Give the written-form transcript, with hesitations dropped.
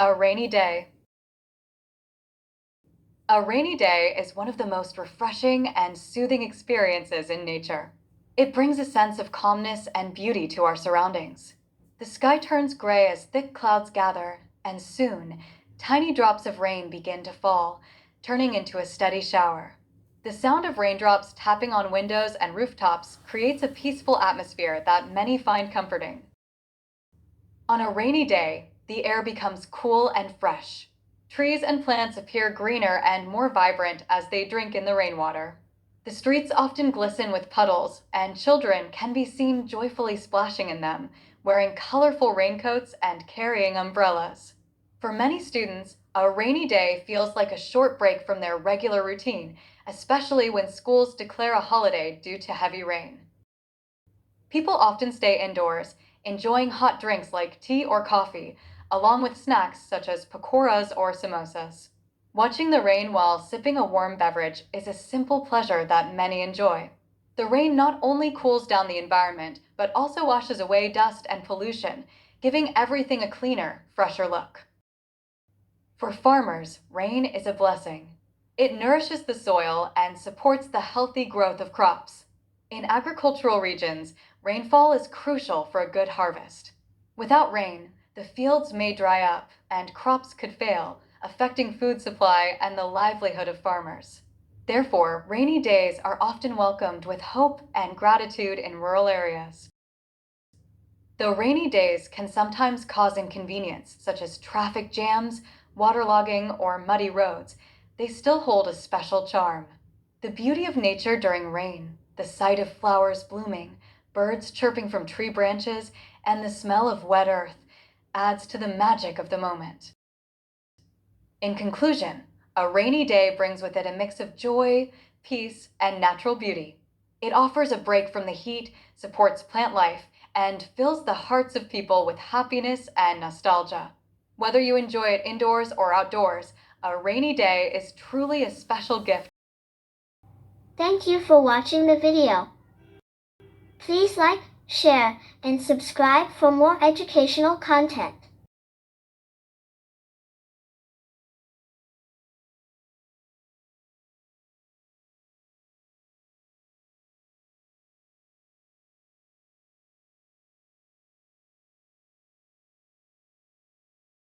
A rainy day. A rainy day is one of the most refreshing and soothing experiences in nature. It brings a sense of calmness and beauty to our surroundings. The sky turns gray as thick clouds gather, and soon, tiny drops of rain begin to fall, turning into a steady shower. The sound of raindrops tapping on windows and rooftops creates a peaceful atmosphere that many find comforting. On a rainy day, the air becomes cool and fresh. Trees and plants appear greener and more vibrant as they drink in the rainwater. The streets often glisten with puddles, and children can be seen joyfully splashing in them, wearing colorful raincoats and carrying umbrellas. For many students, a rainy day feels like a short break from their regular routine, especially when schools declare a holiday due to heavy rain. People often stay indoors, enjoying hot drinks like tea or coffee, along with snacks such as pakoras or samosas. Watching the rain while sipping a warm beverage is a simple pleasure that many enjoy. The rain not only cools down the environment, but also washes away dust and pollution, giving everything a cleaner, fresher look. For farmers, rain is a blessing. It nourishes the soil and supports the healthy growth of crops. In agricultural regions, rainfall is crucial for a good harvest. Without rain, the fields may dry up and crops could fail, affecting food supply and the livelihood of farmers. Therefore, rainy days are often welcomed with hope and gratitude in rural areas. Though rainy days can sometimes cause inconvenience, such as traffic jams, waterlogging, or muddy roads, they still hold a special charm. The beauty of nature during rain, the sight of flowers blooming, birds chirping from tree branches, and the smell of wet earth adds to the magic of the moment. In conclusion, a rainy day brings with it a mix of joy, peace, and natural beauty. It offers a break from the heat, supports plant life, and fills the hearts of people with happiness and nostalgia. Whether you enjoy it indoors or outdoors, a rainy day is truly a special gift. Thank you for watching the video. Please like, share, and subscribe for more educational content.